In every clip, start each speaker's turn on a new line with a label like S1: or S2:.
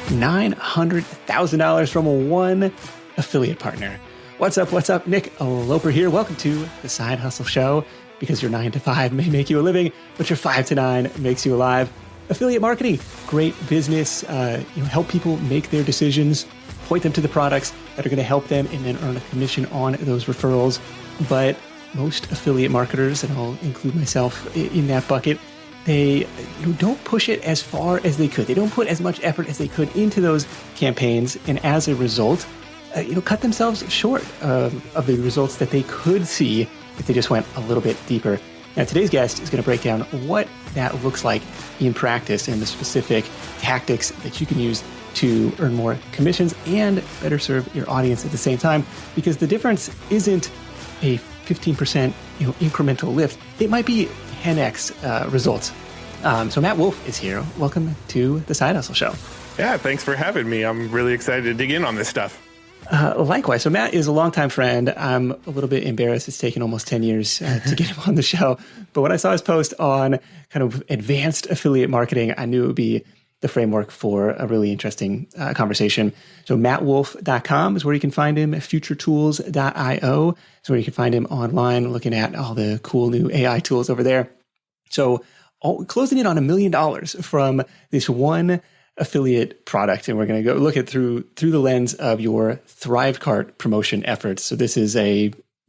S1: $900,000 from one affiliate partner. What's up? What's up? Nick Loper here. Welcome to the Side Hustle Show. Because your 9 to 5 may make you a living, but your 5 to 9 makes you alive. Affiliate marketing, great business. Help people make their decisions, point them to the products that are going to help them, and then earn a commission on those referrals. But most affiliate marketers, and I'll include myself in that bucket, they don't push it as far as they could. They don't put as much effort as they could into those campaigns, and as a result, cut themselves short of the results that they could see if they just went a little bit deeper. Now, today's guest is going to break down what that looks like in practice and the specific tactics that you can use to earn more commissions and better serve your audience at the same time. Because the difference isn't a 15% incremental lift. It might be 10x results. So Matt Wolfe is here. Welcome to the Side Hustle Show.
S2: Yeah, thanks for having me. I'm really excited to dig in on this stuff.
S1: Likewise. So Matt is a longtime friend. I'm a little bit embarrassed. It's taken almost 10 years to get him on the show. But when I saw his post on kind of advanced affiliate marketing, I knew it would be the framework for a really interesting conversation. So mattwolfe.com is where you can find him. futuretools.io is where you can find him online, looking at all the cool new AI tools over there. So closing in on $1 million from this one affiliate product, and we're going to go look at through the lens of your Thrivecart promotion efforts. So this is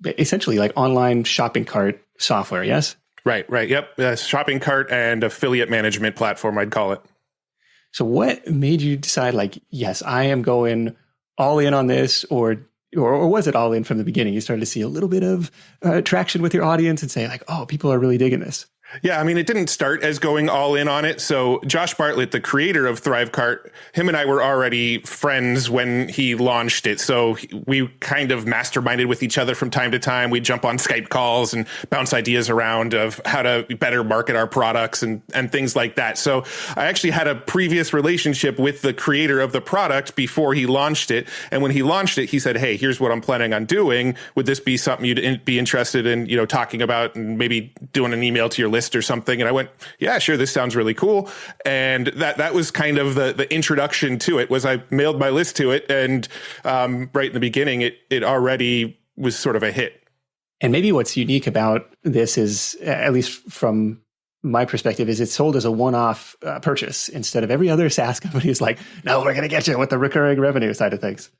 S1: essentially like online shopping cart software, yes?
S2: Right. Yep. Shopping cart and affiliate management platform, I'd call it.
S1: So what made you decide, yes, I am going all in on this, or was it all in from the beginning? You started to see a little bit of traction with your audience and say people are really digging this.
S2: Yeah, I mean, it didn't start as going all in on it. So Josh Bartlett, the creator of Thrivecart, him and I were already friends when he launched it. So we kind of masterminded with each other from time to time. We'd jump on Skype calls and bounce ideas around of how to better market our products and things like that. So I actually had a previous relationship with the creator of the product before he launched it. And when he launched it, he said, hey, here's what I'm planning on doing. Would this be something you'd be interested in, talking about and maybe doing an email to your list or something? And I went, yeah, sure. This sounds really cool. And that was kind of the introduction to it. Was I mailed my list to it. And right in the beginning, it already was sort of a hit.
S1: And maybe what's unique about this is, at least from my perspective, is it's sold as a one-off purchase instead of every other SaaS company is like, no, we're going to get you with the recurring revenue side of things.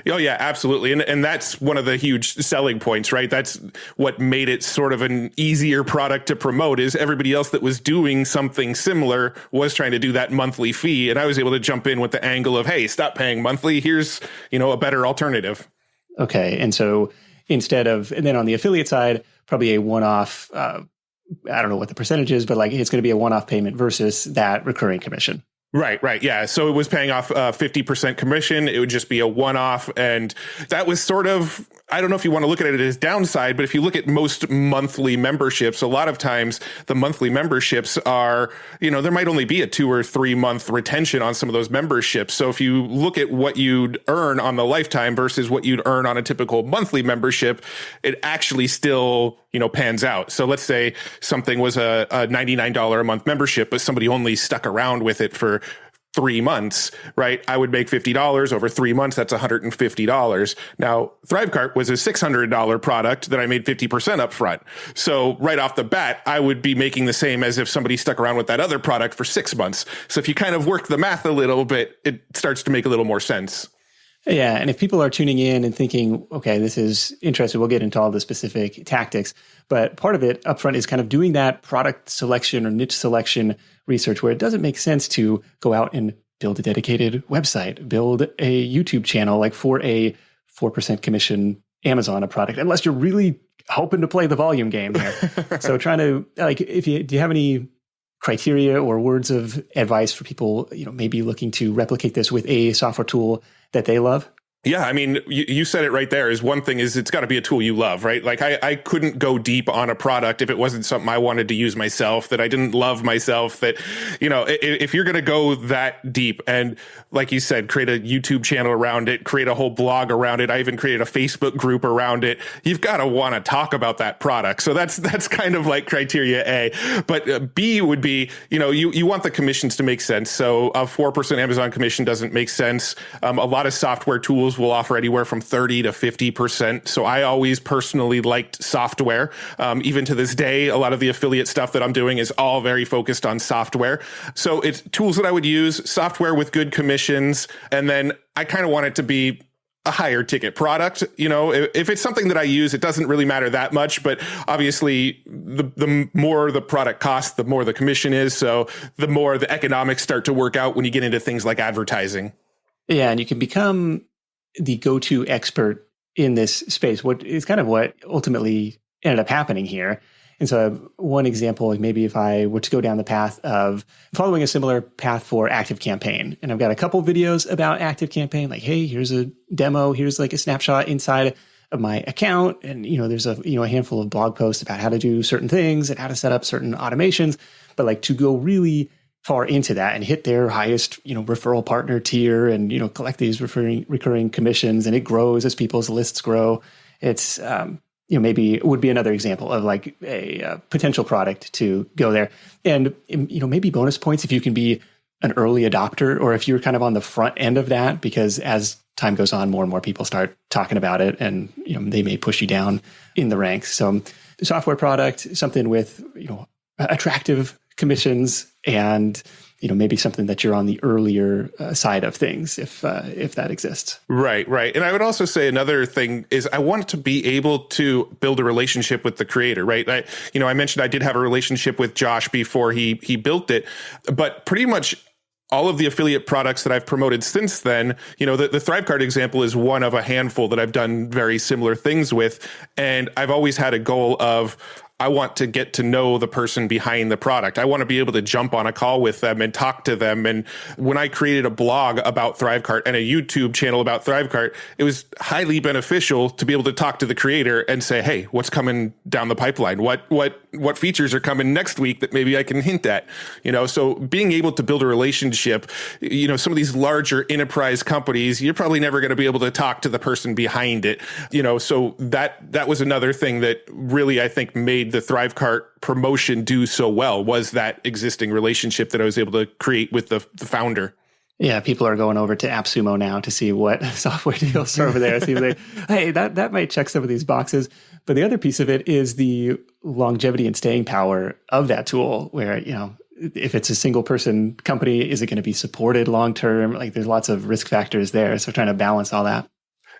S2: Oh, yeah, absolutely. And that's one of the huge selling points, right? That's what made it sort of an easier product to promote, is everybody else that was doing something similar was trying to do that monthly fee. And I was able to jump in with the angle of, hey, stop paying monthly. Here's, a better alternative.
S1: Okay. And so instead of, and then on the affiliate side, probably a one-off, I don't know what the percentage is, but it's going to be a one-off payment versus that recurring commission.
S2: Right. Yeah. So it was paying off 50% commission. It would just be a one-off. And that was sort of, I don't know if you want to look at it as downside, but if you look at most monthly memberships, a lot of times the monthly memberships are, there might only be a 2 or 3 month retention on some of those memberships. So if you look at what you'd earn on the lifetime versus what you'd earn on a typical monthly membership, it actually still, pans out. So let's say something was a $99 a month membership, but somebody only stuck around with it for 3 months, right? I would make $50 over 3 months. That's $150. Now, Thrivecart was a $600 product that I made 50% up front. So right off the bat, I would be making the same as if somebody stuck around with that other product for 6 months. So if you kind of work the math a little bit, it starts to make a little more sense.
S1: Yeah. And if people are tuning in and thinking, okay, this is interesting, we'll get into all the specific tactics. But part of it upfront is kind of doing that product selection or niche selection research where it doesn't make sense to go out and build a dedicated website, build a YouTube channel for a 4% commission Amazon product, unless you're really hoping to play the volume game there. So trying to, do you have any criteria or words of advice for people, maybe looking to replicate this with a software tool that they love?
S2: Yeah, I mean, you said it right there. Is one thing is it's got to be a tool you love, right? Like I couldn't go deep on a product if it wasn't something I wanted to use myself, that I didn't love myself, that, if you're going to go that deep and like you said, create a YouTube channel around it, create a whole blog around it. I even created a Facebook group around it. You've got to want to talk about that product. So that's kind of like criteria A, but B would be, you want the commissions to make sense. So a 4% Amazon commission doesn't make sense. A lot of software tools will offer anywhere from 30 to 50%. So I always personally liked software. Even to this day, a lot of the affiliate stuff that I'm doing is all very focused on software. So it's tools that I would use, software with good commissions. And then I kind of want it to be a higher ticket product. If it's something that I use, it doesn't really matter that much, but obviously the more the product costs, the more the commission is. So the more the economics start to work out when you get into things like advertising.
S1: Yeah. And you can become the go-to expert in this space. What is kind of what ultimately ended up happening here. And so one example, like maybe if I were to go down the path of following a similar path for ActiveCampaign, and I've got a couple videos about ActiveCampaign, like, hey, here's a demo, here's like a snapshot inside of my account. And, there's a handful of blog posts about how to do certain things and how to set up certain automations. But like to go really far into that and hit their highest, referral partner tier and, collect these recurring commissions, and it grows as people's lists grow. It's, maybe it would be another example of like a potential product to go there. And, maybe bonus points if you can be an early adopter, or if you're kind of on the front end of that, because as time goes on, more and more people start talking about it, and, they may push you down in the ranks. So software product, something with, attractive commissions, and maybe something that you're on the earlier side of things, if that exists.
S2: Right. And I would also say another thing is I want to be able to build a relationship with the creator, right? I mentioned I did have a relationship with Josh before he built it, but pretty much all of the affiliate products that I've promoted since then, the ThriveCart example is one of a handful that I've done very similar things with. And I've always had a goal of, I want to get to know the person behind the product. I want to be able to jump on a call with them and talk to them. And when I created a blog about ThriveCart and a YouTube channel about ThriveCart, it was highly beneficial to be able to talk to the creator and say, hey, what's coming down the pipeline? What features are coming next week that maybe I can hint at? So being able to build a relationship, some of these larger enterprise companies, you're probably never going to be able to talk to the person behind it. So that was another thing that really, I think, made the ThriveCart promotion do so well, was that existing relationship that I was able to create with the founder.
S1: Yeah, people are going over to AppSumo now to see what software deals are over there. See, hey, that might check some of these boxes. But the other piece of it is the longevity and staying power of that tool, where, if it's a single person company, is it going to be supported long term? Like there's lots of risk factors there. So trying to balance all that.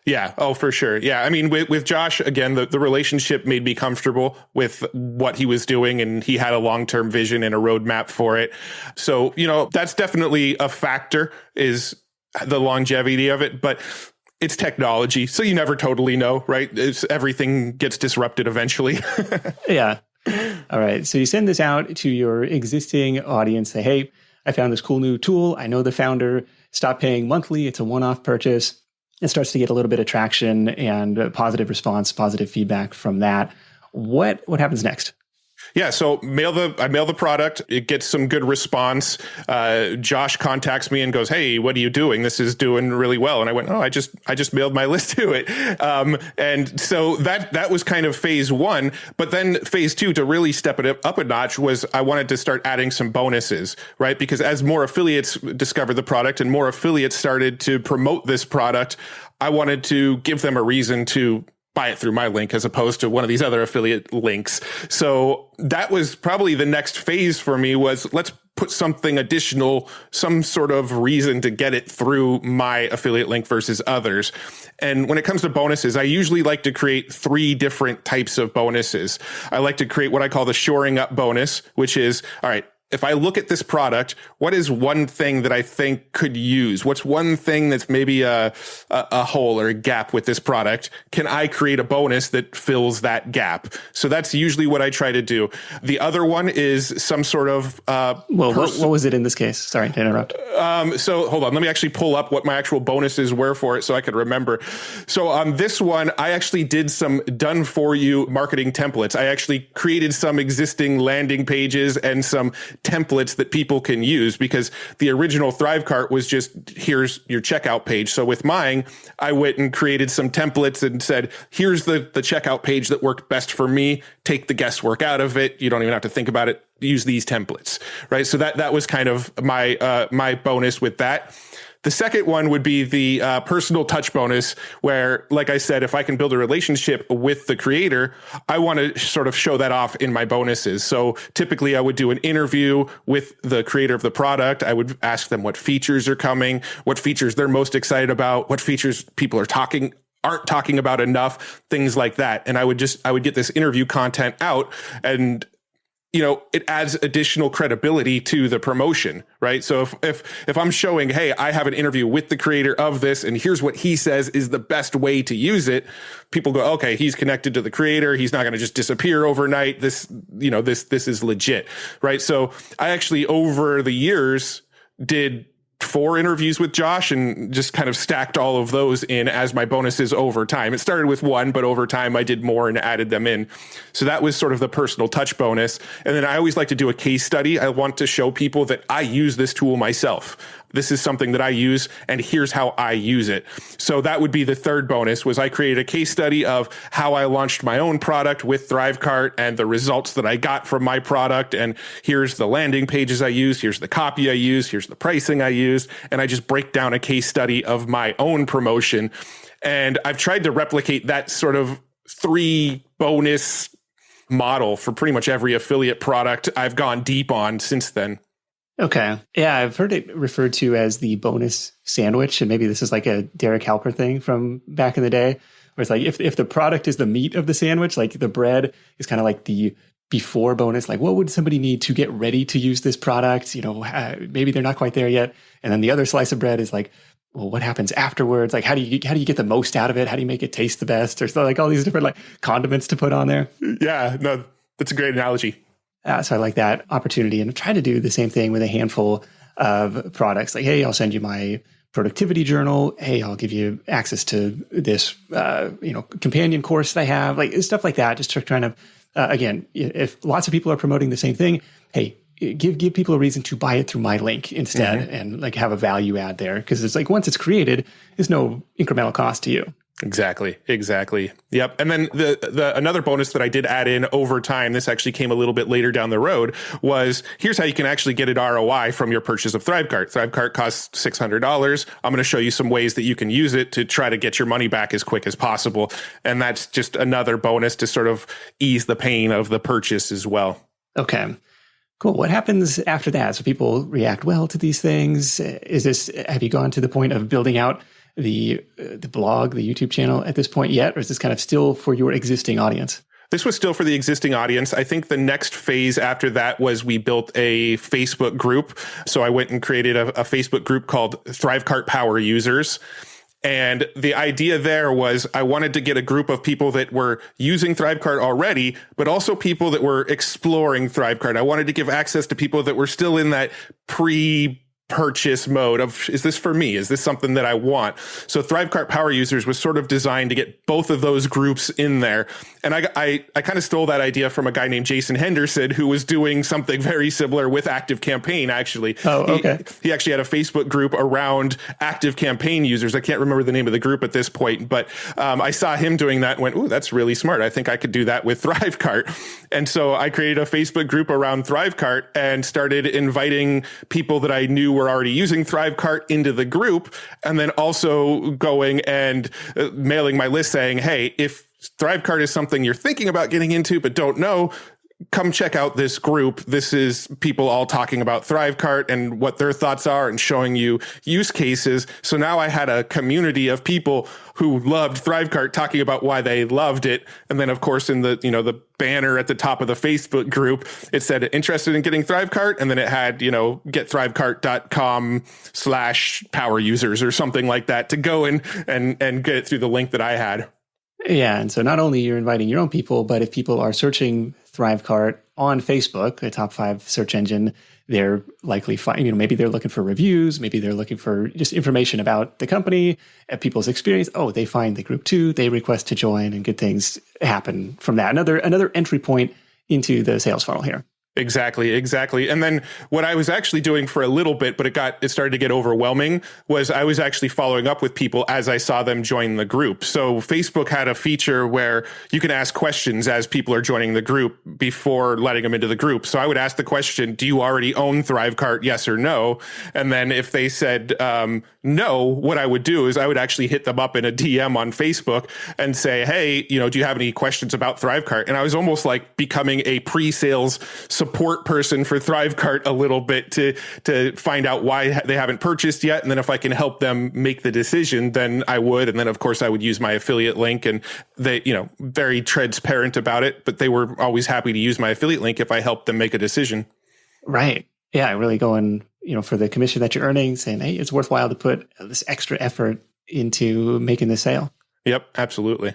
S2: Yeah. Oh, for sure. Yeah. I mean, with Josh, again, the relationship made me comfortable with what he was doing, and he had a long-term vision and a roadmap for it. So, that's definitely a factor, is the longevity of it, but it's technology. So you never totally know, right? Everything gets disrupted eventually.
S1: Yeah. All right. So you send this out to your existing audience, say, hey, I found this cool new tool. I know the founder. Stop paying monthly. It's a one-off purchase. It starts to get a little bit of traction and positive response, positive feedback from that. What happens next?
S2: Yeah, so I mail the product. It gets some good response. Josh contacts me and goes, "Hey, what are you doing? This is doing really well." And I went, "Oh, I just mailed my list to it." And so that was kind of phase one. But then phase two, to really step it up a notch, was I wanted to start adding some bonuses, right? Because as more affiliates discovered the product and more affiliates started to promote this product, I wanted to give them a reason to buy it through my link as opposed to one of these other affiliate links. So that was probably the next phase for me, was let's put something additional, some sort of reason to get it through my affiliate link versus others. And when it comes to bonuses, I usually like to create 3 different types of bonuses. I like to create what I call the shoring up bonus, which is, all right, if I look at this product, what is one thing that I think could use? What's one thing that's maybe a hole or a gap with this product? Can I create a bonus that fills that gap? So that's usually what I try to do. The other one is some sort of
S1: what was it in this case? Sorry to interrupt.
S2: So hold on, let me actually pull up what my actual bonuses were for it so I could remember. So on this one, I actually did some done for you marketing templates. I actually created some existing landing pages and some templates that people can use, because the original Thrivecart was just, here's your checkout page. So with mine, I went and created some templates and said, here's the checkout page that worked best for me. Take the guesswork out of it. You don't even have to think about it. Use these templates, right? So that was kind of my bonus with that. The second one would be the personal touch bonus, where, like I said, if I can build a relationship with the creator, I want to sort of show that off in my bonuses. So typically I would do an interview with the creator of the product. I would ask them what features are coming, what features they're most excited about, what features people aren't talking about enough, things like that. And I would get this interview content out, and it adds additional credibility to the promotion, right? So if I'm showing, hey, I have an interview with the creator of this, and here's what he says is the best way to use it, people go, okay, he's connected to the creator. He's not going to just disappear overnight. This is legit, right? So I actually, over the years, did 4 interviews with Josh and just kind of stacked all of those in as my bonuses over time. It started with 1, but over time I did more and added them in. So that was sort of the personal touch bonus. And then I always like to do a case study. I want to show people that I use this tool myself. This is something that I use, and here's how I use it. So that would be the third bonus, was I created a case study of how I launched my own product with Thrivecart and the results that I got from my product. And here's the landing pages I use. Here's the copy I use. Here's the pricing I use. And I just break down a case study of my own promotion. And I've tried to replicate that sort of 3 bonus model for pretty much every affiliate product I've gone deep on since then.
S1: Okay. Yeah, I've heard it referred to as the bonus sandwich. And maybe this is like a Derek Halper thing from back in the day, where it's like, if the product is the meat of the sandwich, like the bread is kind of like the before bonus, like what would somebody need to get ready to use this product? Maybe they're not quite there yet. And then the other slice of bread is like, well, what happens afterwards? Like, how do you get the most out of it? How do you make it taste the best? Or so, like all these different like condiments to put on there.
S2: Yeah, no, that's a great analogy.
S1: So I like that opportunity, and try to do the same thing with a handful of products. Like, hey, I'll send you my productivity journal. Hey, I'll give you access to this, companion course that I have, like stuff like that. Just trying to, again, if lots of people are promoting the same thing, hey, give people a reason to buy it through my link instead, and like have a value add there. Because it's like, once it's created, there's no incremental cost to you.
S2: Exactly. Yep. And then the another bonus that I did add in over time, this actually came a little bit later down the road, was here's how you can actually get an ROI from your purchase of Thrivecart. Thrivecart costs $600. I'm going to show you some ways that you can use it to try to get your money back as quick as possible. And that's just another bonus to sort of ease the pain of the purchase as well.
S1: Okay. Cool. What happens after that? So people react well to these things. Have you gone to the point of building out the blog, the YouTube channel at this point yet? Or is this kind of still for your existing audience?
S2: This was still for the existing audience. I think the next phase after that was we built a Facebook group. So I went and created a Facebook group called Thrivecart Power Users. And the idea there was I wanted to get a group of people that were using Thrivecart already, but also people that were exploring Thrivecart. I wanted to give access to people that were still in that pre-purchase mode of, is this for me? Is this something that I want? So Thrivecart Power Users was sort of designed to get both of those groups in there. And I kind of stole that idea from a guy named Jason Henderson, who was doing something very similar with Active Campaign, actually.
S1: Oh, okay.
S2: He actually had a Facebook group around Active Campaign users. I can't remember the name of the group at this point, but I saw him doing that and went, ooh, that's really smart. I think I could do that with Thrivecart. And so I created a Facebook group around Thrivecart and started inviting people that I knew were already using Thrivecart into the group, and then also going and mailing my list saying, hey, if Thrivecart is something you're thinking about getting into but don't know, come check out this group. This is people all talking about Thrivecart and what their thoughts are and showing you use cases. So now I had a community of people who loved Thrivecart talking about why they loved it. And then, of course, in the, the banner at the top of the Facebook group, it said interested in getting Thrivecart. And then it had, getthrivecart.com/power users or something like that to go and get it through the link that I had.
S1: Yeah. And so not only you're inviting your own people, but if people are searching Thrivecart on Facebook, a top 5 search engine, they're likely maybe they're looking for reviews, maybe they're looking for just information about the company, people's experience. Oh, they find the group too, they request to join, and good things happen from that. Another entry point into the sales funnel here.
S2: Exactly. And then what I was actually doing for a little bit, but it started to get overwhelming, was I was actually following up with people as I saw them join the group. So Facebook had a feature where you can ask questions as people are joining the group before letting them into the group. So I would ask the question, do you already own Thrivecart? Yes or no? And then if they said no, what I would do is I would actually hit them up in a DM on Facebook and say, hey, do you have any questions about Thrivecart? And I was almost like becoming a pre-sales support person for Thrivecart a little bit to find out why they haven't purchased yet. And then if I can help them make the decision, then I would. And then, of course, I would use my affiliate link, and they, very transparent about it, but they were always happy to use my affiliate link if I helped them make a decision.
S1: Right. Yeah. Really going, for the commission that you're earning, saying, hey, it's worthwhile to put this extra effort into making the sale.
S2: Yep, absolutely.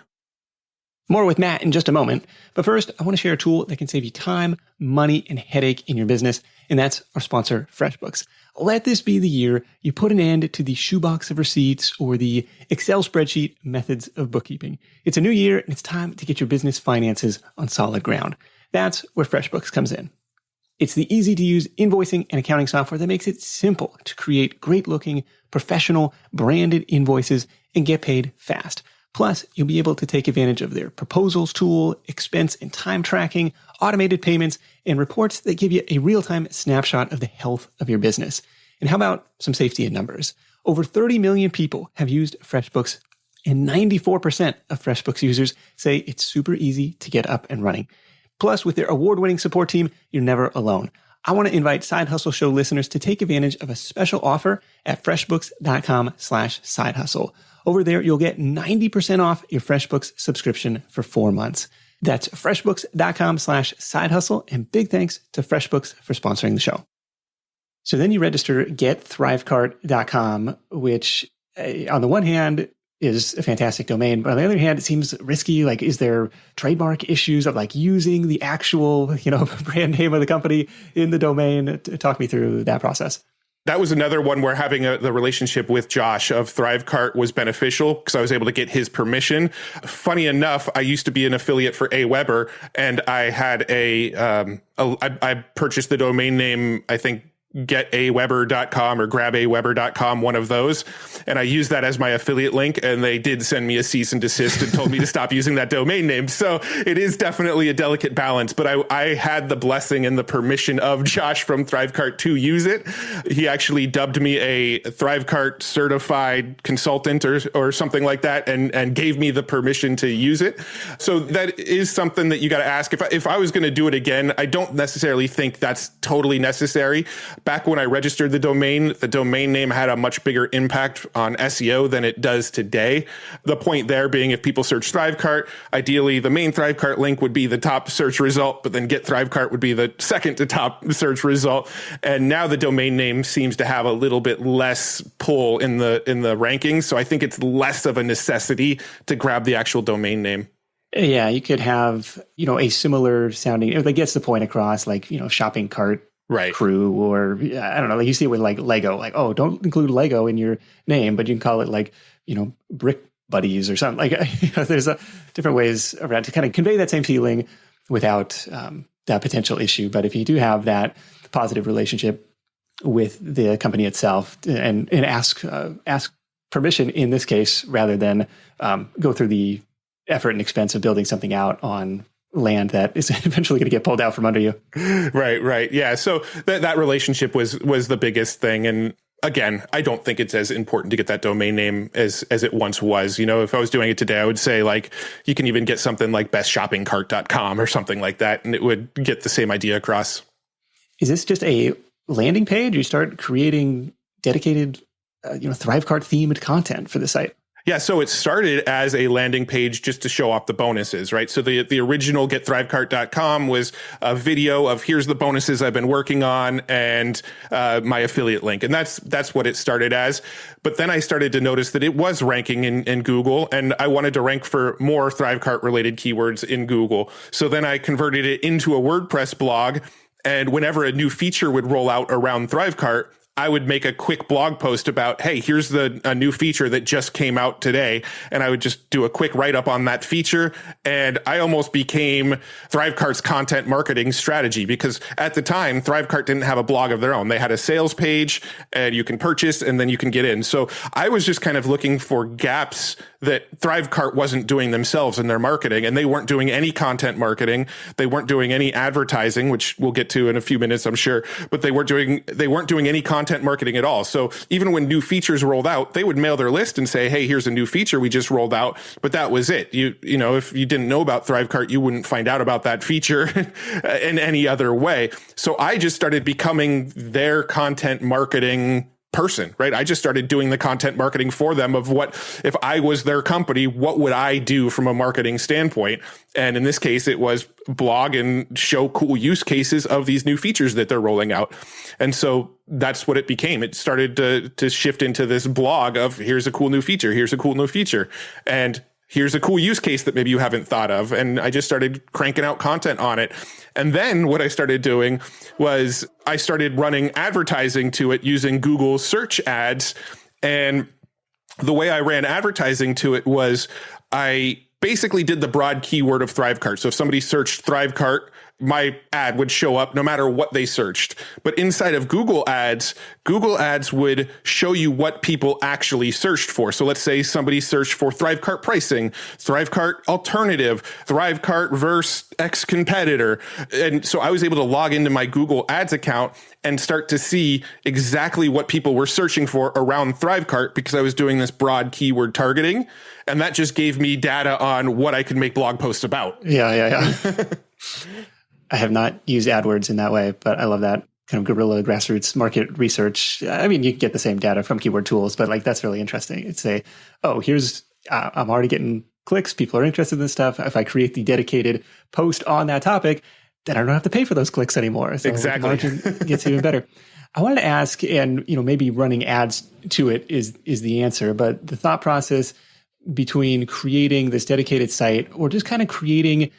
S1: More with Matt in just a moment. But first, I want to share a tool that can save you time, money, and headache in your business. And that's our sponsor, FreshBooks. Let this be the year you put an end to the shoebox of receipts or the Excel spreadsheet methods of bookkeeping. It's a new year, and it's time to get your business finances on solid ground. That's where FreshBooks comes in. It's the easy-to-use invoicing and accounting software that makes it simple to create great-looking, professional, branded invoices and get paid fast. Plus, you'll be able to take advantage of their proposals tool, expense and time tracking, automated payments, and reports that give you a real-time snapshot of the health of your business. And how about some safety in numbers? Over 30 million people have used FreshBooks, and 94% of FreshBooks users say it's super easy to get up and running. Plus, with their award-winning support team, you're never alone. I want to invite Side Hustle Show listeners to take advantage of a special offer at freshbooks.com/sidehustle. Over there, you'll get 90% off your FreshBooks subscription for 4 months. That's freshbooks.com/sidehustle. And big thanks to FreshBooks for sponsoring the show. So then you register getthrivecart.com, which on the one hand is a fantastic domain, but on the other hand, it seems risky. Like, is there trademark issues of using the actual, brand name of the company in the domain? Talk me through that process.
S2: That was another one where having the relationship with Josh of Thrivecart was beneficial because I was able to get his permission. Funny enough, I used to be an affiliate for Aweber, and I had I purchased the domain name, I think, getaweber.com or grabaweber.com, one of those. And I used that as my affiliate link, and they did send me a cease and desist and told me to stop using that domain name. So it is definitely a delicate balance, but I had the blessing and the permission of Josh from Thrivecart to use it. He actually dubbed me a Thrivecart certified consultant or something like that, and gave me the permission to use it. So that is something that you got to ask. If I was going to do it again, I don't necessarily think that's totally necessary. Back when I registered the domain name had a much bigger impact on SEO than it does today. The point there being, if people search Thrivecart, ideally the main Thrivecart link would be the top search result, but then Get Thrivecart would be the second to top search result. And now the domain name seems to have a little bit less pull in the rankings. So I think it's less of a necessity to grab the actual domain name.
S1: Yeah, you could have, a similar sounding, it gets the point across, shopping cart.
S2: Right.
S1: Crew, or I don't know, you see it with Lego, don't include Lego in your name, but you can call it Brick Buddies or something. There's different ways around to kind of convey that same feeling without that potential issue. But if you do have that positive relationship with the company itself and ask permission in this case, rather than go through the effort and expense of building something out on land that is eventually going to get pulled out from under you.
S2: Right. Yeah. So that relationship was the biggest thing. And Again, I don't think it's as important to get that domain name as it once was. If I was doing it today, I would say like you can even get something like bestshoppingcart.com or something like that, and it would get the same idea across.
S1: Is this just a landing page? You start creating dedicated, Thrivecart themed content for the site?
S2: Yeah, so it started as a landing page just to show off the bonuses, right? So the original getthrivecart.com was a video of here's the bonuses I've been working on and my affiliate link. And that's what it started as. But then I started to notice that it was ranking in Google, and I wanted to rank for more Thrivecart related keywords in Google. So then I converted it into a WordPress blog. And whenever a new feature would roll out around Thrivecart, I would make a quick blog post about, hey, here's a new feature that just came out today. And I would just do a quick write-up on that feature. And I almost became Thrivecart's content marketing strategy, because at the time, Thrivecart didn't have a blog of their own. They had a sales page, and you can purchase and then you can get in. So I was just kind of looking for gaps that Thrivecart wasn't doing themselves in their marketing, and they weren't doing any content marketing. They weren't doing any advertising, which we'll get to in a few minutes, I'm sure, but they weren't doing any content marketing at all. So even when new features rolled out, they would mail their list and say, hey, here's a new feature we just rolled out. But that was it. If you didn't know about Thrivecart, you wouldn't find out about that feature in any other way. So I just started becoming their content marketing person, right? I just started doing the content marketing for them of what, if I was their company, what would I do from a marketing standpoint? And in this case, it was blog and show cool use cases of these new features that they're rolling out. And so that's what it became. It started to shift into this blog of here's a cool new feature. Here's a cool new feature. And here's a cool use case that maybe you haven't thought of. And I just started cranking out content on it. And then what I started doing was I started running advertising to it using Google search ads. And the way I ran advertising to it was I basically did the broad keyword of Thrivecart. So if somebody searched Thrivecart, my ad would show up no matter what they searched. But inside of Google Ads would show you what people actually searched for. So let's say somebody searched for Thrivecart pricing, Thrivecart alternative, Thrivecart versus X competitor. And so I was able to log into my Google Ads account and start to see exactly what people were searching for around Thrivecart, because I was doing this broad keyword targeting. And that just gave me data on what I could make blog posts about.
S1: Yeah. I have not used AdWords in that way, but I love that kind of guerrilla grassroots market research. I mean, you get the same data from keyword tools, but like that's really interesting. It's I'm already getting clicks. People are interested in this stuff. If I create the dedicated post on that topic, then I don't have to pay for those clicks anymore. So
S2: exactly.
S1: The margin gets even better. I wanted to ask, and maybe running ads to it is the answer, but the thought process between creating this dedicated site or just kind of creating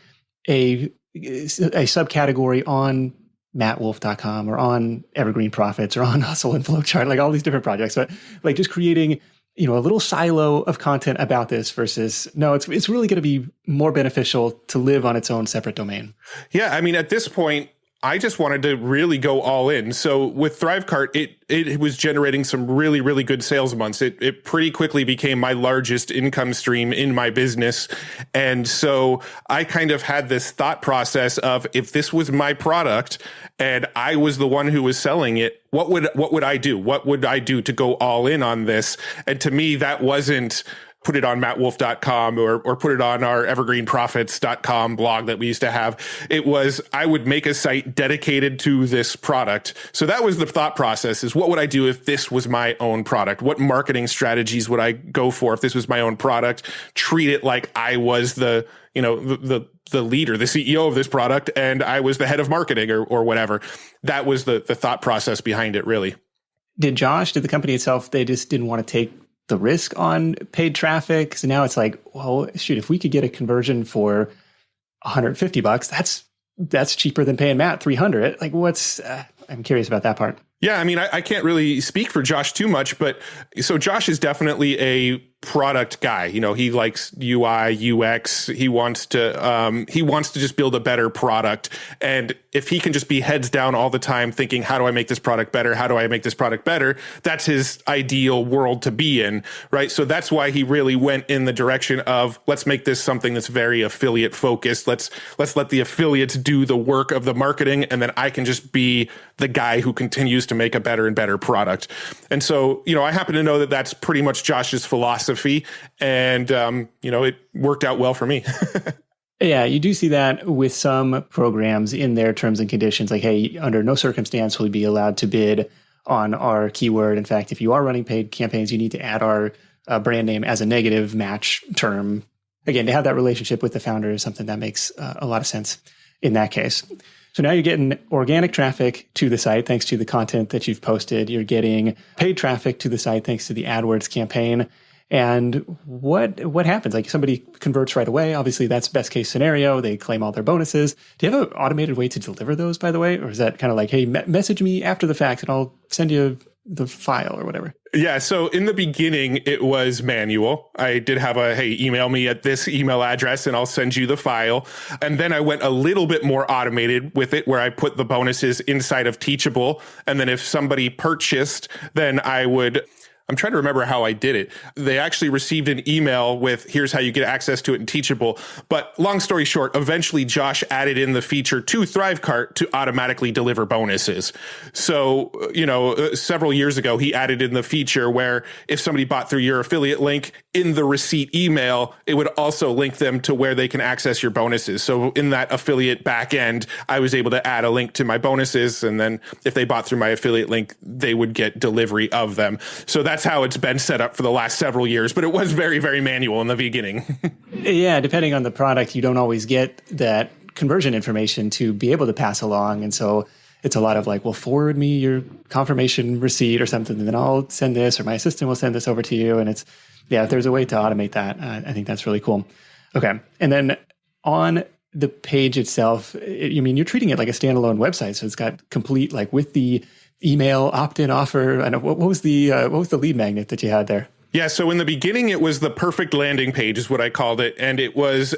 S1: a subcategory on mattwolfe.com or on Evergreen Profits or on Hustle and Flowchart, like all these different projects, but like just creating, a little silo of content about this versus no, it's really going to be more beneficial to live on its own separate domain.
S2: Yeah. I mean, at this point, I just wanted to really go all in. So with Thrivecart, it was generating some really, really good sales months. It pretty quickly became my largest income stream in my business. And so I kind of had this thought process of, if this was my product and I was the one who was selling it, what would I do? What would I do to go all in on this? And to me, that wasn't put it on mattwolfe.com or put it on our evergreenprofits.com blog that we used to have. It was, I would make a site dedicated to this product. So that was the thought process, is what would I do if this was my own product? What marketing strategies would I go for if this was my own product? Treat it like I was the leader, the CEO of this product, and I was the head of marketing or whatever. That was the thought process behind it, really.
S1: Did the company itself, they just didn't want to take the risk on paid traffic? So now it's like, well, shoot, if we could get a conversion for $150, that's cheaper than paying Matt $300. Like I'm curious about that part.
S2: Yeah, I mean, I can't really speak for Josh too much, but so Josh is definitely product guy. You know, he likes UI, UX. He wants to just build a better product. And if he can just be heads down all the time thinking, how do I make this product better? How do I make this product better? That's his ideal world to be in, right? So that's why he really went in the direction of, let's make this something that's very affiliate focused. Let's let the affiliates do the work of the marketing, and then I can just be the guy who continues to make a better and better product. And so, you know, I happen to know that that's pretty much Josh's philosophy, and you know, it worked out well for me.
S1: Yeah, you do see that with some programs in their terms and conditions, like, hey, under no circumstance will you be allowed to bid on our keyword. In fact, if you are running paid campaigns, you need to add our brand name as a negative match term. Again, to have that relationship with the founder is something that makes a lot of sense in that case. So now you're getting organic traffic to the site thanks to the content that you've posted. You're getting paid traffic to the site thanks to the AdWords campaign. And what happens? Like, somebody converts right away. Obviously, that's best case scenario. They claim all their bonuses. Do you have an automated way to deliver those, by the way? Or is that kind of like, hey, message me after the fact and I'll send you the file or whatever?
S2: Yeah. So in the beginning, it was manual. I did have hey, email me at this email address and I'll send you the file. And then I went a little bit more automated with it, where I put the bonuses inside of Teachable. And then if somebody purchased, then I'm trying to remember how I did it. They actually received an email with, here's how you get access to it in Teachable. But long story short, eventually Josh added in the feature to Thrivecart to automatically deliver bonuses. So, you know, several years ago, he added in the feature where if somebody bought through your affiliate link, in the receipt email, it would also link them to where they can access your bonuses. So in that affiliate backend, I was able to add a link to my bonuses. And then if they bought through my affiliate link, they would get delivery of them. So that's how it's been set up for the last several years, but it was very, very manual in the beginning.
S1: Yeah, depending on the product, you don't always get that conversion information to be able to pass along. And so it's a lot of like, well, forward me your confirmation receipt or something, and then I'll send this, or my assistant will send this over to you. And if there's a way to automate that, I think that's really cool. Okay. And then on the page itself, you're treating it like a standalone website. So it's got complete, like, with the email opt-in offer. I know what was the lead magnet that you had there?
S2: Yeah, so in the beginning, it was the perfect landing page is what I called it. And it was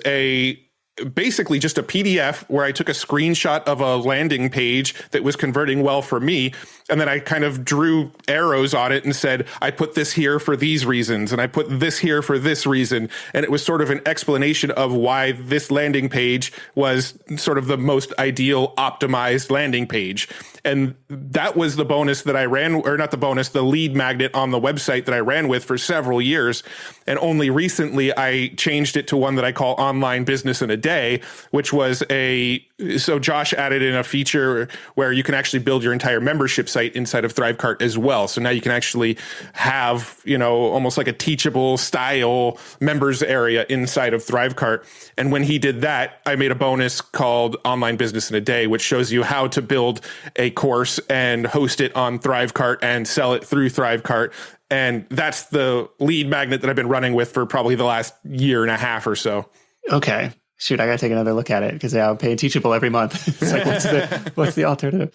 S2: basically just a PDF where I took a screenshot of a landing page that was converting well for me. And then I kind of drew arrows on it and said, I put this here for these reasons, and I put this here for this reason. And it was sort of an explanation of why this landing page was sort of the most ideal optimized landing page. And that was the bonus that I ran, or not the bonus, the lead magnet on the website that I ran with for several years. And only recently I changed it to one that I call Online Business in a Day, which was so Josh added in a feature where you can actually build your entire membership site inside of Thrivecart as well. So now you can actually have, almost like a Teachable style members area inside of Thrivecart. And when he did that, I made a bonus called Online Business in a Day, which shows you how to build a course and host it on Thrivecart and sell it through Thrivecart. And that's the lead magnet that I've been running with for probably the last year and a half or so.
S1: Okay. Shoot, I got to take another look at it because I'm paying Teachable every month. It's like, what's the alternative?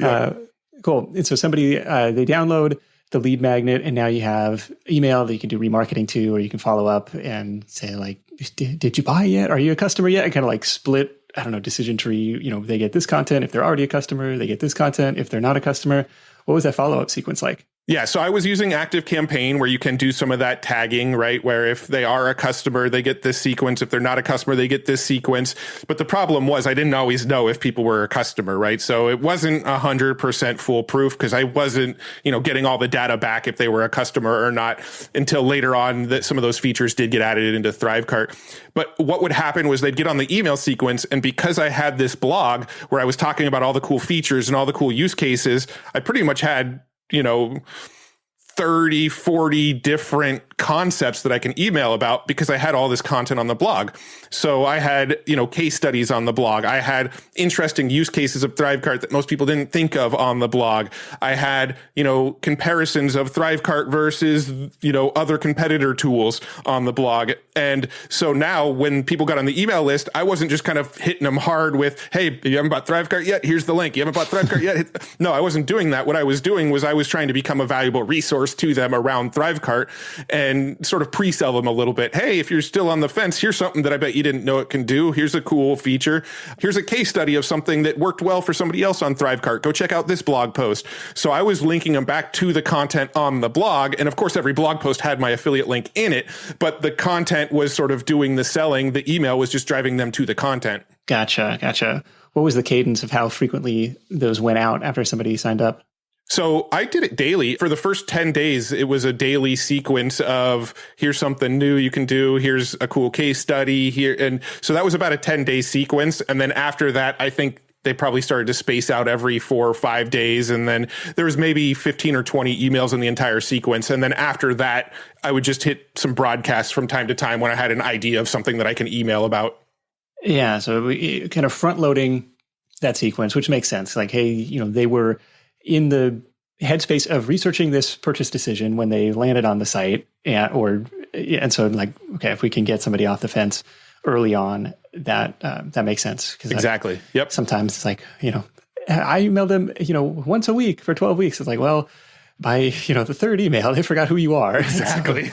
S1: Yeah. Cool. And so somebody, they download the lead magnet, and now you have email that you can do remarketing to, or you can follow up and say, like, did you buy yet? Are you a customer yet? And kind of like split, decision tree. They get this content. If they're already a customer, they get this content. If they're not a customer, what was that follow-up sequence like?
S2: Yeah, so I was using ActiveCampaign, where you can do some of that tagging, right? Where if they are a customer, they get this sequence. If they're not a customer, they get this sequence. But the problem was I didn't always know if people were a customer, right? So it wasn't 100% foolproof, because I wasn't, getting all the data back if they were a customer or not until later on that some of those features did get added into Thrivecart. But what would happen was they'd get on the email sequence, and because I had this blog where I was talking about all the cool features and all the cool use cases, I pretty much had 30, 40 different concepts that I can email about because I had all this content on the blog. So I had, case studies on the blog. I had interesting use cases of Thrivecart that most people didn't think of on the blog. I had, comparisons of Thrivecart versus, other competitor tools on the blog. And so now when people got on the email list, I wasn't just kind of hitting them hard with, hey, you haven't bought Thrivecart yet? Here's the link. You haven't bought Thrivecart yet? No, I wasn't doing that. What I was doing was I was trying to become a valuable resource resource to them around Thrivecart and sort of pre-sell them a little bit. Hey, if you're still on the fence, here's something that I bet you didn't know it can do. Here's a cool feature. Here's a case study of something that worked well for somebody else on Thrivecart. Go check out this blog post. So I was linking them back to the content on the blog. And of course, every blog post had my affiliate link in it, but the content was sort of doing the selling. The email was just driving them to the content.
S1: Gotcha. What was the cadence of how frequently those went out after somebody signed up?
S2: So I did it daily. For the first 10 days, it was a daily sequence of here's something new you can do. Here's a cool case study here. And so that was about a 10-day sequence. And then after that, I think they probably started to space out every 4 or 5 days. And then there was maybe 15 or 20 emails in the entire sequence. And then after that, I would just hit some broadcasts from time to time when I had an idea of something that I can email about.
S1: Yeah, so we kind of front loading that sequence, which makes sense. Like, hey, they were in the headspace of researching this purchase decision when they landed on the site, and so like, okay, if we can get somebody off the fence early on, that makes sense.
S2: Exactly. Yep.
S1: Sometimes it's like, I emailed them, once a week for 12 weeks. It's like, well, by, the third email, they forgot who you are.
S2: Exactly.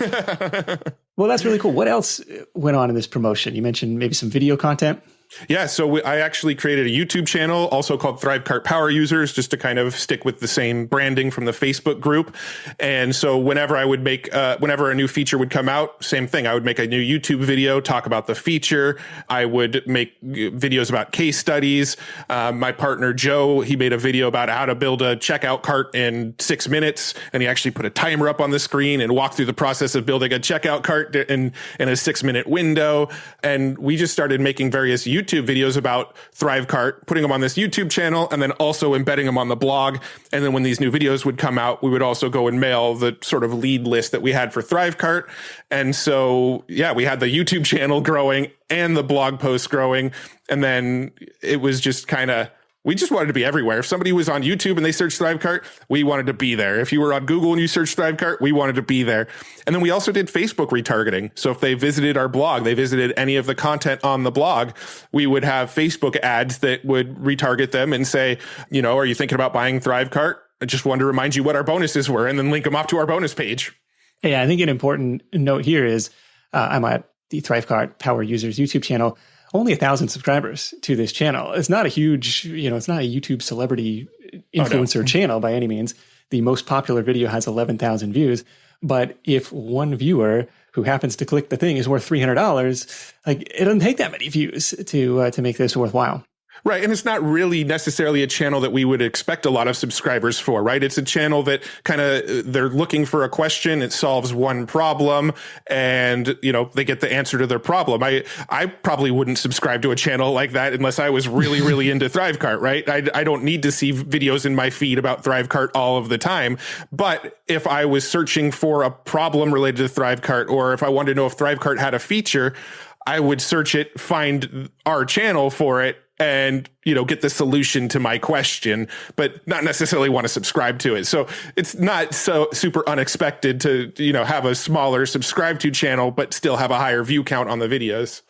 S1: Well, that's really cool. What else went on in this promotion? You mentioned maybe some video content.
S2: Yeah, so I actually created a YouTube channel, also called Thrivecart Power Users, just to kind of stick with the same branding from the Facebook group. And so whenever I would make, whenever a new feature would come out, same thing. I would make a new YouTube video, talk about the feature. I would make videos about case studies. My partner, Joe, he made a video about how to build a checkout cart in 6 minutes. And he actually put a timer up on the screen and walked through the process of building a checkout cart in a 6-minute window. And we just started making various YouTube videos about Thrivecart, putting them on this YouTube channel, and then also embedding them on the blog. And then when these new videos would come out, we would also go and mail the sort of lead list that we had for Thrivecart. And so, yeah, we had the YouTube channel growing and the blog posts growing. And then it was just kind of, we just wanted to be everywhere. If somebody was on YouTube and they searched Thrivecart, we wanted to be there. If you were on Google and you searched Thrivecart, we wanted to be there. And then we also did Facebook retargeting. So if they visited our blog, they visited any of the content on the blog, we would have Facebook ads that would retarget them and say, are you thinking about buying Thrivecart? I just wanted to remind you what our bonuses were, and then link them off to our bonus page.
S1: Yeah, I think an important note here is I'm at the Thrivecart Power Users YouTube channel. Only 1,000 subscribers to this channel. It's not a huge, it's not a YouTube celebrity influencer channel by any means. The most popular video has 11,000 views. But if one viewer who happens to click the thing is worth $300, like it doesn't take that many views to make this worthwhile.
S2: Right. And it's not really necessarily a channel that we would expect a lot of subscribers for, right? It's a channel that kind of, they're looking for a question. It solves one problem and, they get the answer to their problem. I probably wouldn't subscribe to a channel like that unless I was really, really into Thrivecart, right? I don't need to see videos in my feed about Thrivecart all of the time. But if I was searching for a problem related to Thrivecart, or if I wanted to know if Thrivecart had a feature, I would search it, find our channel for it, and, get the solution to my question, but not necessarily want to subscribe to it. So it's not so super unexpected to, have a smaller subscribe to channel, but still have a higher view count on the videos.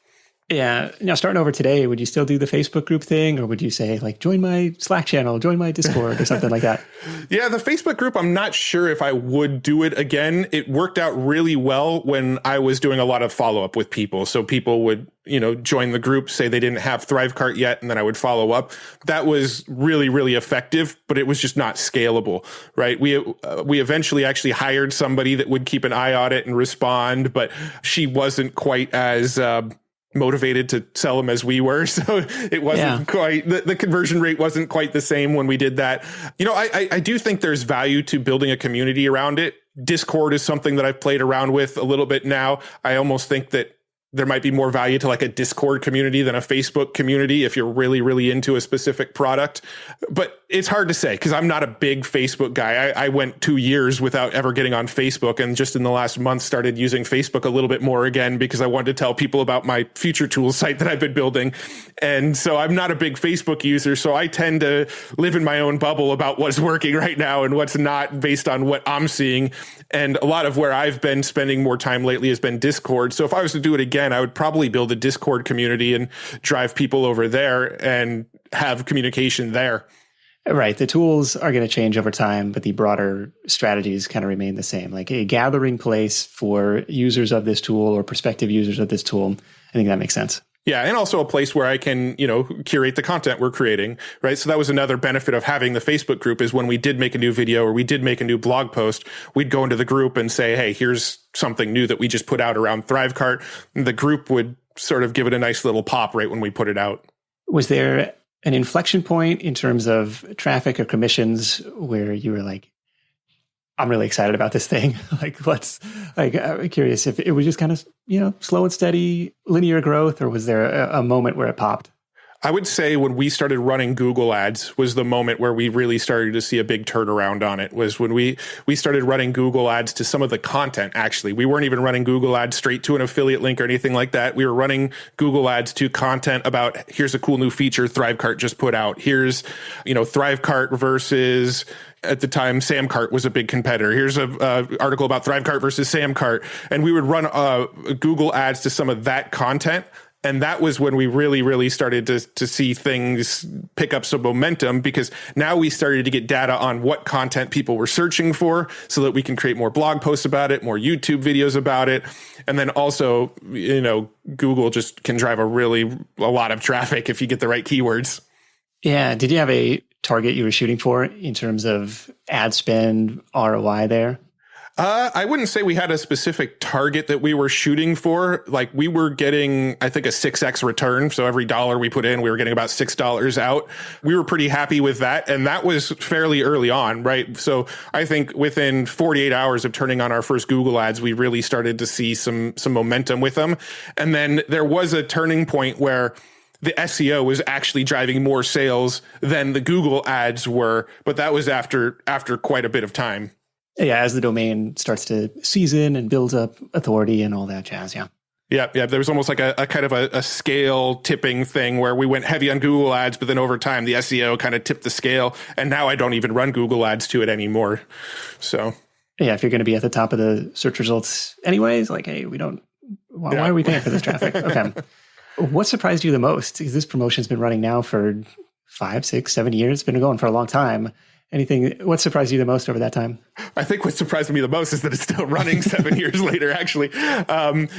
S1: Yeah. Now, starting over today, would you still do the Facebook group thing, or would you say like, join my Slack channel, join my Discord or something like that?
S2: Yeah, the Facebook group, I'm not sure if I would do it again. It worked out really well when I was doing a lot of follow-up with people. So people would, join the group, say they didn't have Thrivecart yet, and then I would follow up. That was really, really effective, but it was just not scalable, right? We eventually actually hired somebody that would keep an eye on it and respond, but she wasn't quite as motivated to sell them as we were. So it wasn't quite, the conversion rate wasn't quite the same when we did that. I do think there's value to building a community around it. Discord is something that I've played around with a little bit now. I almost think that there might be more value to like a Discord community than a Facebook community if you're really, really into a specific product. But it's hard to say because I'm not a big Facebook guy. I went 2 years without ever getting on Facebook, and just in the last month started using Facebook a little bit more again because I wanted to tell people about my Future Tools site that I've been building. And so I'm not a big Facebook user. So I tend to live in my own bubble about what's working right now and what's not based on what I'm seeing. And a lot of where I've been spending more time lately has been Discord. So if I was to do it again, I would probably build a Discord community and drive people over there and have communication there.
S1: Right. The tools are going to change over time, but the broader strategies kind of remain the same. Like a gathering place for users of this tool or prospective users of this tool. I think that makes sense.
S2: Yeah, and also a place where I can, curate the content we're creating, right? So that was another benefit of having the Facebook group is when we did make a new video or we did make a new blog post, we'd go into the group and say, hey, here's something new that we just put out around Thrivecart. And the group would sort of give it a nice little pop right when we put it out. Was
S1: there an inflection point in terms of traffic or commissions where you were like, I'm really excited about this thing? I'm curious if it was just kind of, slow and steady linear growth, or was there a moment where it popped?
S2: I would say when we started running Google ads was the moment where we really started to see a big turnaround on it, was when we started running Google ads to some of the content. Actually, we weren't even running Google ads straight to an affiliate link or anything like that. We were running Google ads to content about, here's a cool new feature Thrivecart just put out. Here's, Thrivecart versus, at the time, Samcart was a big competitor. Here's a article about Thrivecart versus Samcart. And we would run Google ads to some of that content. And that was when we really, really started to see things pick up some momentum, because now we started to get data on what content people were searching for so that we can create more blog posts about it, more YouTube videos about it. And then also, Google just can drive a lot of traffic if you get the right keywords.
S1: Yeah. Did you have a target you were shooting for in terms of ad spend ROI there?
S2: I wouldn't say we had a specific target that we were shooting for. Like, we were getting, I think, a 6x return. So every dollar we put in, we were getting about $6 out. We were pretty happy with that. And that was fairly early on, right? So I think within 48 hours of turning on our first Google ads, we really started to see some momentum with them. And then there was a turning point where the SEO was actually driving more sales than the Google ads were. But that was after quite a bit of time.
S1: Yeah, as the domain starts to season and builds up authority and all that jazz, yeah.
S2: Yeah. There was almost like a kind of a scale tipping thing where we went heavy on Google ads, but then over time the SEO kind of tipped the scale. And now I don't even run Google ads to it anymore. So
S1: yeah, if you're going to be at the top of the search results anyways, like, hey, why are we paying for this traffic? Okay. What surprised you the most? Because this promotion's been running now for 5, 6, 7 years. It's been going for a long time. What surprised you the most over that time?
S2: I think what surprised me the most is that it's still running 7 years later, actually.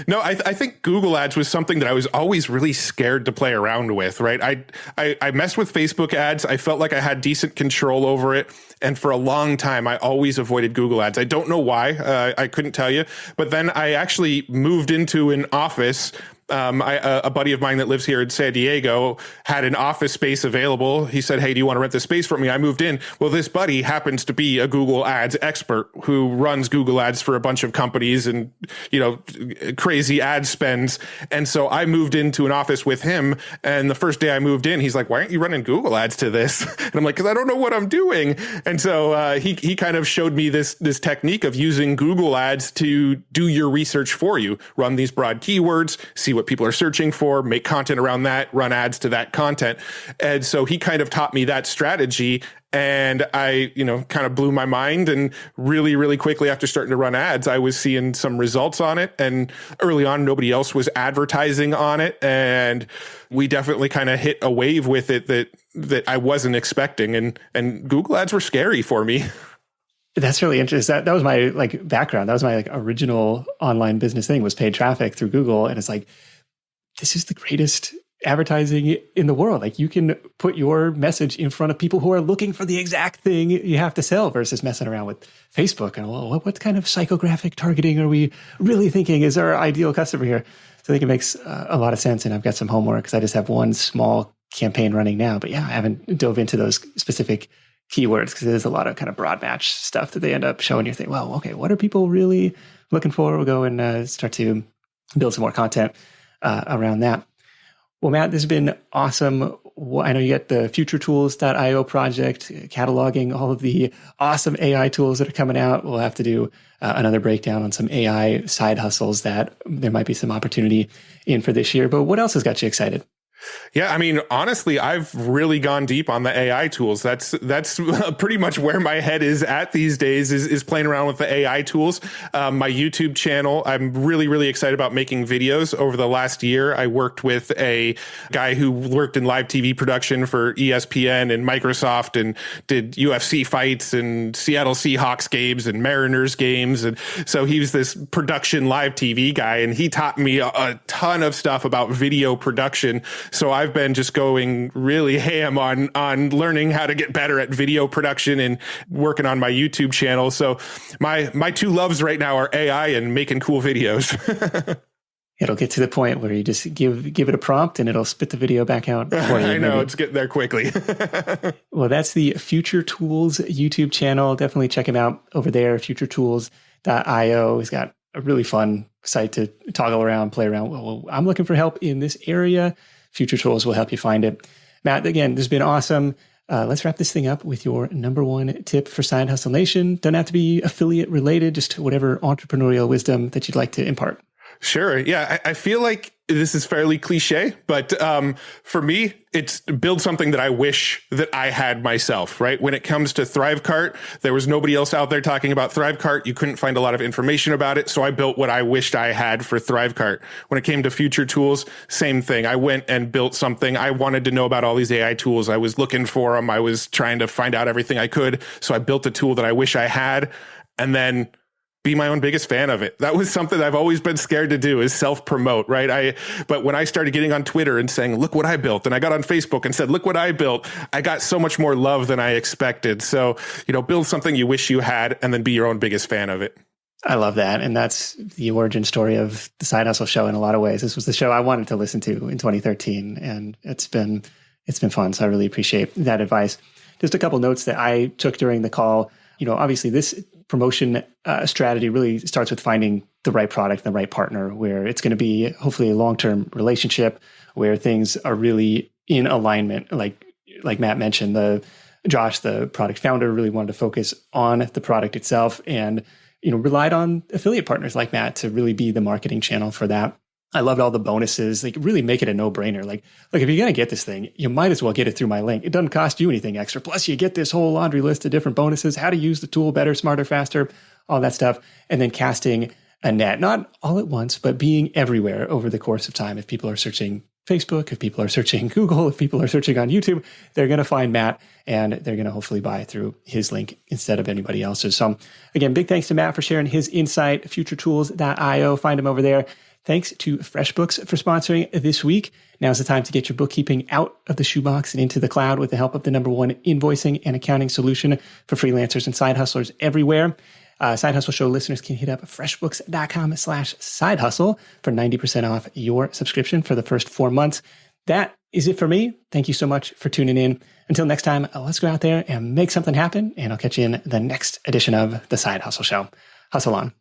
S2: No, I think Google ads was something that I was always really scared to play around with, right? I messed with Facebook ads. I felt like I had decent control over it. And for a long time, I always avoided Google ads. I don't know why. I couldn't tell you. But then I actually moved into an office. A buddy of mine that lives here in San Diego had an office space available. He said, hey, do you want to rent this space for me? I moved in. Well, this buddy happens to be a Google ads expert who runs Google ads for a bunch of companies and, crazy ad spends. And so I moved into an office with him. And the first day I moved in, he's like, why aren't you running Google ads to this? And I'm like, because I don't know what I'm doing. And so he kind of showed me this technique of using Google ads to do your research for you, run these broad keywords, see what people are searching for, make content around that, run ads to that content. And so he kind of taught me that strategy. And I, kind of blew my mind. And really, really quickly after starting to run ads, I was seeing some results on it. And early on, nobody else was advertising on it. And we definitely kind of hit a wave with it that I wasn't expecting. And Google ads were scary for me.
S1: That's really interesting. That was my background. That was my original online business thing, was paid traffic through Google. And it's like, this is the greatest advertising in the world. Like, you can put your message in front of people who are looking for the exact thing you have to sell, versus messing around with Facebook. And what kind of psychographic targeting are we really thinking is our ideal customer here? So I think it makes a lot of sense. And I've got some homework because I just have one small campaign running now. But yeah, I haven't dove into those specific keywords because there's a lot of kind of broad match stuff that they end up showing you. Think, well, okay, what are people really looking for? We'll go and start to build some more content around that. Well, Matt, this has been awesome. I know you got the futuretools.io project, cataloging all of the awesome AI tools that are coming out. We'll have to do another breakdown on some AI side hustles that there might be some opportunity in for this year. But what else has got you excited?
S2: Yeah, I mean, honestly, I've really gone deep on the AI tools. That's pretty much where my head is at these days, is playing around with the AI tools. My YouTube channel, I'm really excited about making videos. Over the last year, I worked with a guy who worked in live TV production for ESPN and Microsoft and did UFC fights and Seattle Seahawks games and Mariners games. And so he was this production live TV guy, and he taught me a ton of stuff about video production. So I've been just going really ham on learning how to get better at video production and working on my YouTube channel. So my two loves right now are AI and making cool videos.
S1: It'll get to the point where you just give it a prompt and it'll spit the video back out for you.
S2: I know, it's getting there quickly.
S1: Well, that's the Future Tools YouTube channel. Definitely check him out over there, futuretools.io. He's got a really fun site to toggle around, play around. Well, I'm looking for help in this area. Future Tools will help you find it. Matt, again, this has been awesome. Let's wrap this thing up with your number one tip for Side Hustle Nation. Don't have to be affiliate related, just whatever entrepreneurial wisdom that you'd like to impart.
S2: Sure. Yeah, I feel like this is fairly cliche, but for me, it's build something that I wish that I had myself, right? When it comes to Thrivecart, there was nobody else out there talking about Thrivecart. You couldn't find a lot of information about it. So I built what I wished I had for Thrivecart. When it came to Future Tools, same thing. I went and built something. I wanted to know about all these AI tools. I was looking for them. I was trying to find out everything I could. So I built a tool that I wish I had, and then be my own biggest fan of it. That was something I've always been scared to do, is self-promote, right? But when I started getting on Twitter and saying, look what I built, and I got on Facebook and said, look what I built, I got so much more love than I expected. So, build something you wish you had and then be your own biggest fan of it.
S1: I love that. And that's the origin story of the Side Hustle Show in a lot of ways. This was the show I wanted to listen to in 2013, and it's been fun. So I really appreciate that advice. Just a couple notes that I took during the call. Obviously this promotion strategy really starts with finding the right product, the right partner, where it's going to be hopefully a long-term relationship where things are really in alignment. Like Matt mentioned, Josh, the product founder, really wanted to focus on the product itself and, relied on affiliate partners like Matt to really be the marketing channel for that. I loved all the bonuses. Like, really make it a no-brainer. Like, if you're going to get this thing, you might as well get it through my link. It doesn't cost you anything extra. Plus, you get this whole laundry list of different bonuses, how to use the tool better, smarter, faster, all that stuff. And then casting a net, not all at once, but being everywhere over the course of time. If people are searching Facebook, if people are searching Google, if people are searching on YouTube, they're going to find Matt and they're going to hopefully buy through his link instead of anybody else's. So again, big thanks to Matt for sharing his insight, futuretools.io. Find him over there. Thanks to FreshBooks for sponsoring this week. Now's the time to get your bookkeeping out of the shoebox and into the cloud with the help of the number one invoicing and accounting solution for freelancers and side hustlers everywhere. Side Hustle Show listeners can hit up freshbooks.com/sidehustle for 90% off your subscription for the first 4 months. That is it for me. Thank you so much for tuning in. Until next time, let's go out there and make something happen, and I'll catch you in the next edition of the Side Hustle Show. Hustle on.